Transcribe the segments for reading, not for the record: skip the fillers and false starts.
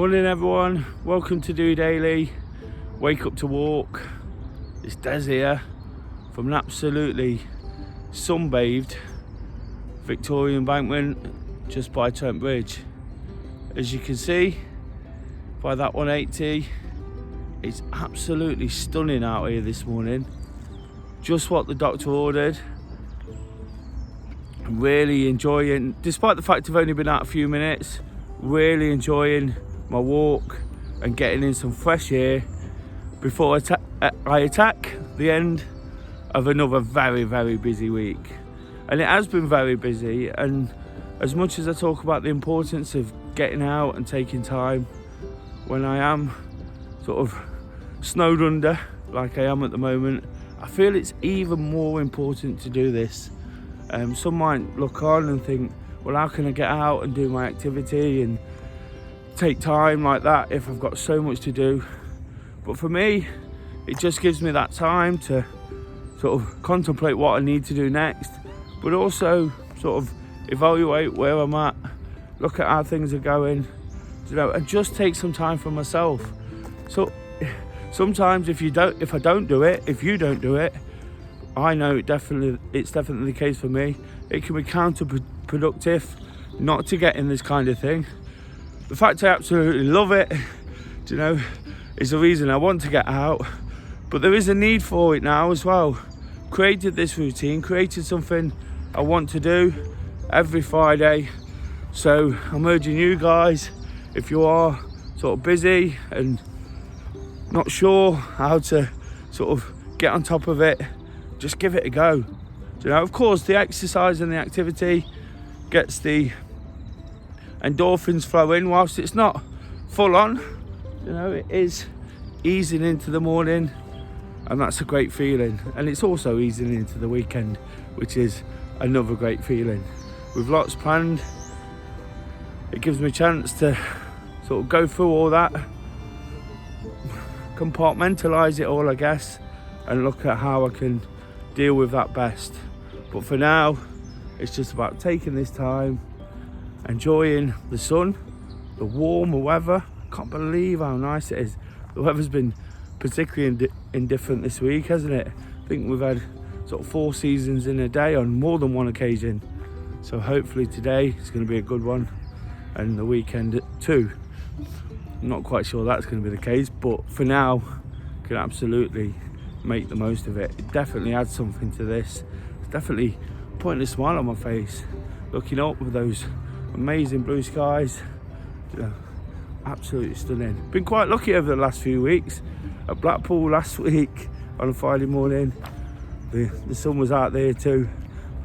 Morning everyone, welcome to DOdaily. Wake up to walk. It's Des here from an absolutely sunbathed Victoria Embankment just by Trent Bridge. As you can see by that 180, it's absolutely stunning out here this morning. Just what the doctor ordered. I'm really enjoying, despite the fact I've only been out a few minutes, really enjoying my walk and getting in some fresh air before I attack the end of another very busy week. And it has been very busy, and as much as I talk about the importance of getting out and taking time when I am sort of snowed under like I am at the moment, I feel it's even more important to do this. Some might look on and think, well, how can I get out and do my activity and take time like that if I've got so much to do? But for me, it just gives me that time to sort of contemplate what I need to do next, but also sort of evaluate where I'm at, look at how things are going, and just take some time for myself. So sometimes if you don't do it, I know it's definitely the case for me. It can be counterproductive not to get in this kind of thing. The fact I absolutely love it, is the reason I want to get out. But there is a need for it now as well. Created this routine, created something I want to do every Friday. So I'm urging you guys, if you are sort of busy and not sure how to sort of get on top of it, just give it a go. Of course, the exercise and the activity gets the endorphins flowing. Whilst it's not full on, it is easing into the morning, and that's a great feeling. And it's also easing into the weekend, which is another great feeling. With lots planned, it gives me a chance to sort of go through all that, compartmentalise it all, I guess, and look at how I can deal with that best. But for now, it's just about taking this time, enjoying the sun, the warmer weather. I can't believe how nice it is. The weather's been particularly indifferent this week, hasn't it? I think we've had sort of 4 seasons in a day on more than one occasion. So hopefully today is going to be a good one, and the weekend too. I'm not quite sure that's going to be the case, but for now, can absolutely make the most of it. It definitely adds something to this. It's definitely putting a smile on my face, looking up with those amazing blue skies. Absolutely stunning. Been quite lucky over the last few weeks. At Blackpool last week on a Friday morning, the sun was out there too.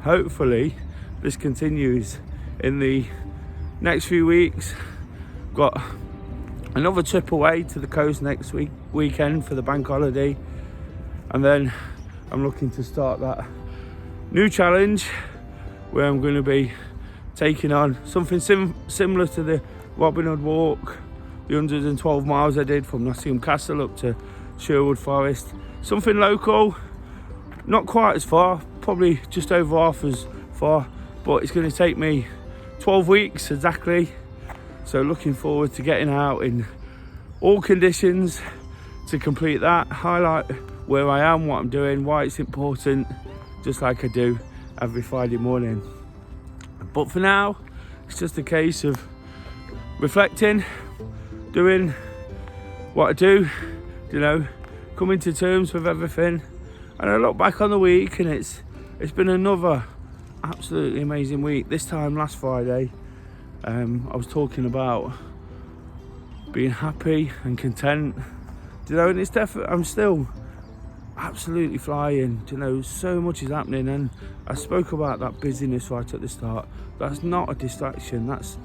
Hopefully this continues in the next few weeks. Got another trip away to the coast next weekend for the bank holiday, and then I'm looking to start that new challenge where I'm going to be taking on something similar to the Robin Hood walk, the 112 miles I did from Nottingham Castle up to Sherwood Forest. Something local, not quite as far, probably just over half as far, but it's going to take me 12 weeks exactly. So looking forward to getting out in all conditions to complete that, highlight where I am, what I'm doing, why it's important, just like I do every Friday morning. But for now, it's just a case of reflecting, doing what I do, coming to terms with everything. And I look back on the week, and it's been another absolutely amazing week. This time last Friday, I was talking about being happy and content, and it's definitely, I'm still absolutely flying. So much is happening, and I spoke about that busyness right at the start. That's not a distraction. That's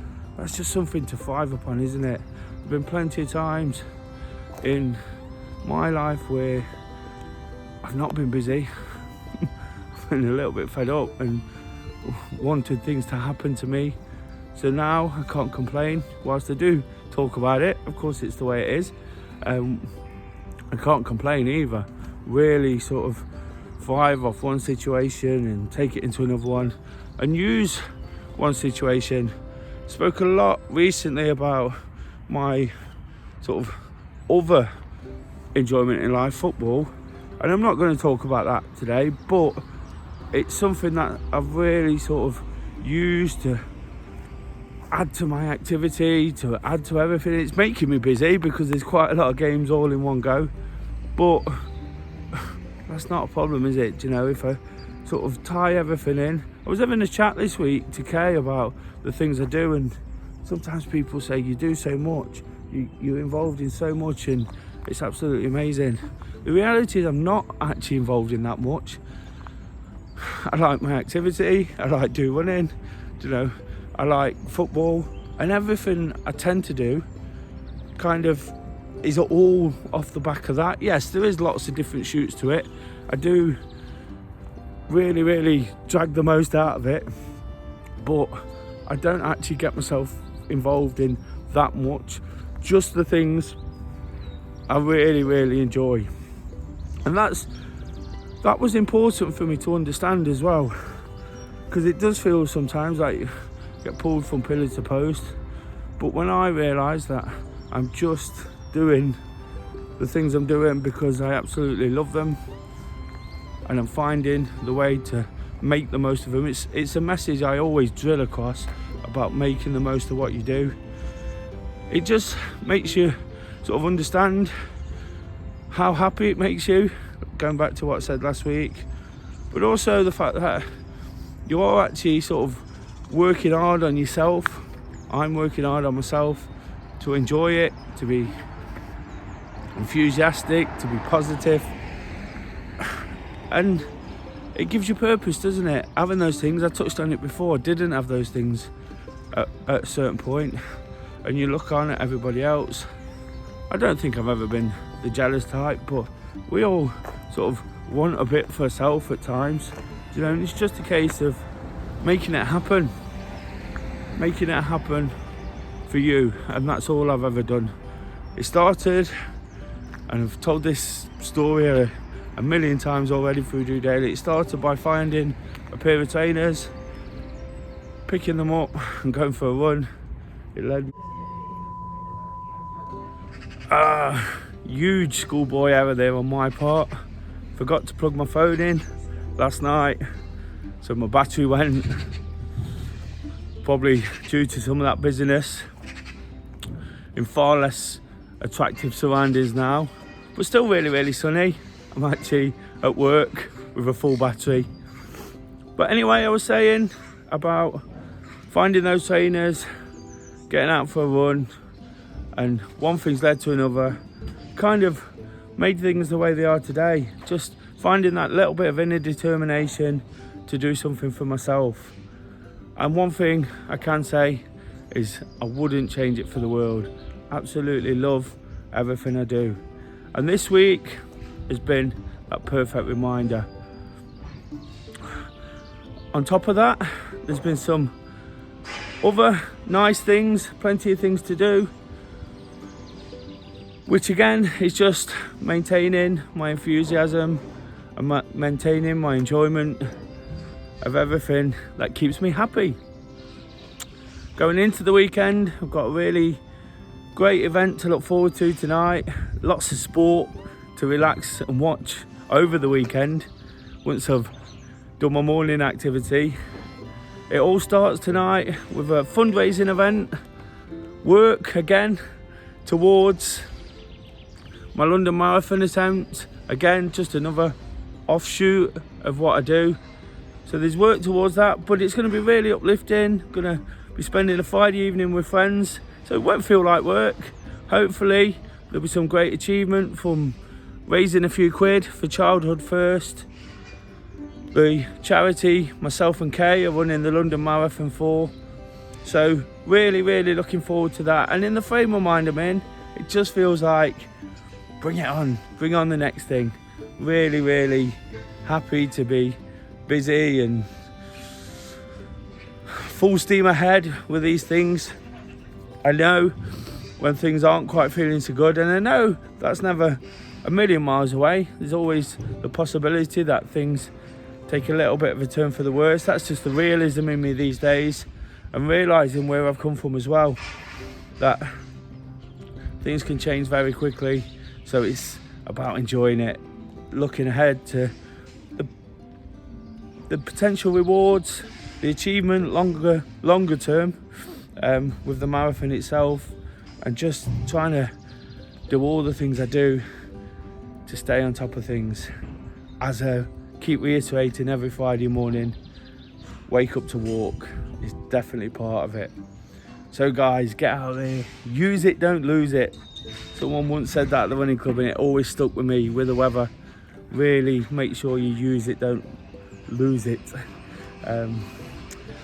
just something to thrive upon, isn't it? There've been plenty of times in my life where I've not been busy. I've been a little bit fed up and wanted things to happen to me. So now I can't complain. Whilst I do talk about it, of course it's the way it is, I can't complain either. Really sort of thrive off one situation and take it into another one and use one situation. Spoke a lot recently about my sort of other enjoyment in life, football, and I'm not going to talk about that today, but it's something that I've really sort of used to add to my activity, to add to everything. It's making me busy because there's quite a lot of games all in one go, but that's not a problem, is it? You know, if I sort of tie everything in. I was having a chat this week to Kay about the things I do, and sometimes people say you do so much, you're involved in so much, and it's absolutely amazing. The reality is I'm not actually involved in that much. I like my activity, I like doing running, you know, I like football, and everything I tend to do kind of is all off the back of that. Yes, there is lots of different shoots to it. I do really drag the most out of it, but I don't actually get myself involved in that much, just the things I really enjoy. And that was important for me to understand as well, because it does feel sometimes like you get pulled from pillar to post, but when I realise that I'm just doing the things I'm doing because I absolutely love them, and I'm finding the way to make the most of them. It's a message I always drill across about making the most of what you do. It just makes you sort of understand how happy it makes you, going back to what I said last week, but also the fact that you're actually sort of working hard on yourself. I'm working hard on myself to enjoy it, to be enthusiastic, to be positive, and it gives you purpose, doesn't it? Having those things, I touched on it before, didn't have those things at a certain point, and you look on at everybody else. I don't think I've ever been the jealous type, but we all sort of want a bit for ourselves at times, you know, and it's just a case of making it happen for you, and that's all I've ever done. It started, and I've told this story a million times already through DOdaily. It started by finding a pair of trainers, picking them up and going for a run. It led huge schoolboy error there on my part. Forgot to plug my phone in last night, so my battery went, probably due to some of that busyness in far less attractive surroundings now, but still really sunny. I'm actually at work with a full battery. But anyway, I was saying about finding those trainers, getting out for a run, and one thing's led to another, kind of made things the way they are today. Just finding that little bit of inner determination to do something for myself. And one thing I can say is I wouldn't change it for the world. Absolutely love everything I do. And this week has been that perfect reminder. On top of that, there's been some other nice things, plenty of things to do, which again is just maintaining my enthusiasm and maintaining my enjoyment of everything that keeps me happy. Going into the weekend, I've got a really great event to look forward to tonight. Lots of sport to relax and watch over the weekend once I've done my morning activity. It all starts tonight with a fundraising event, work again towards my London Marathon attempt, again just another offshoot of what I do. So there's work towards that, but it's going to be really uplifting. Going to be spending a Friday evening with friends, so it won't feel like work. Hopefully there'll be some great achievement from raising a few quid for Childhood First, the charity myself and Kay are running the London Marathon for. So really looking forward to that, and in the frame of mind I'm in, it just feels like bring on the next thing. Really happy to be busy and full steam ahead with these things. I know when things aren't quite feeling so good, and I know that's never a million miles away. There's always the possibility that things take a little bit of a turn for the worse. That's just the realism in me these days, and realising where I've come from as well, that things can change very quickly, so it's about enjoying it, looking ahead to the potential rewards, the achievement longer term with the marathon itself, and just trying to do all the things I do to stay on top of things. As I keep reiterating every Friday morning, wake up to walk is definitely part of it. So guys, get out there, use it, don't lose it. Someone once said that at the running club, and it always stuck with me with the weather. Really make sure you use it, don't lose it.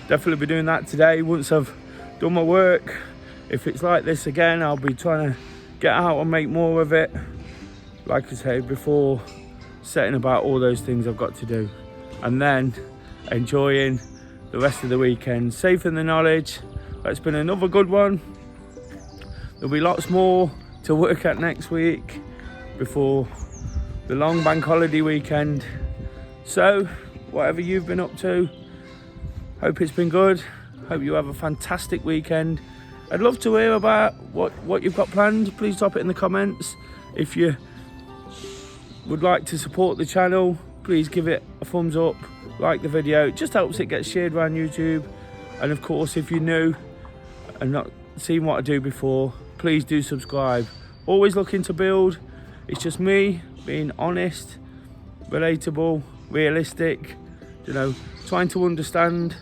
Definitely be doing that today once I've done my work. If it's like this again, I'll be trying to get out and make more of it. Like I said before, setting about all those things I've got to do, and then enjoying the rest of the weekend, safe in the knowledge that's been another good one. There'll be lots more to work at next week before the long bank holiday weekend. So whatever you've been up to, hope it's been good. Hope you have a fantastic weekend. I'd love to hear about what you've got planned. Please drop it in the comments. If you would like to support the channel, please give it a thumbs up, like the video. It just helps it get shared around YouTube. And of course, if you're new and not seen what I do before, please do subscribe. Always looking to build. It's just me being honest, relatable, realistic, trying to understand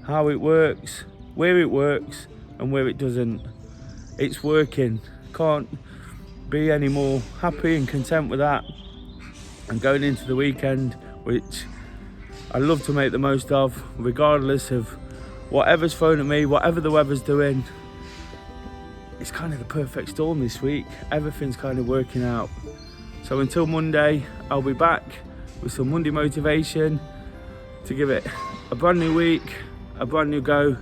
how it works, where it works and where it doesn't. It's working. Can't be any more happy and content with that. And going into the weekend, which I love to make the most of, regardless of whatever's thrown at me, whatever the weather's doing. It's kind of the perfect storm this week. Everything's kind of working out. So until Monday, I'll be back with some Monday motivation to give it a brand new week, a brand new go,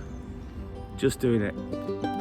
just doing it.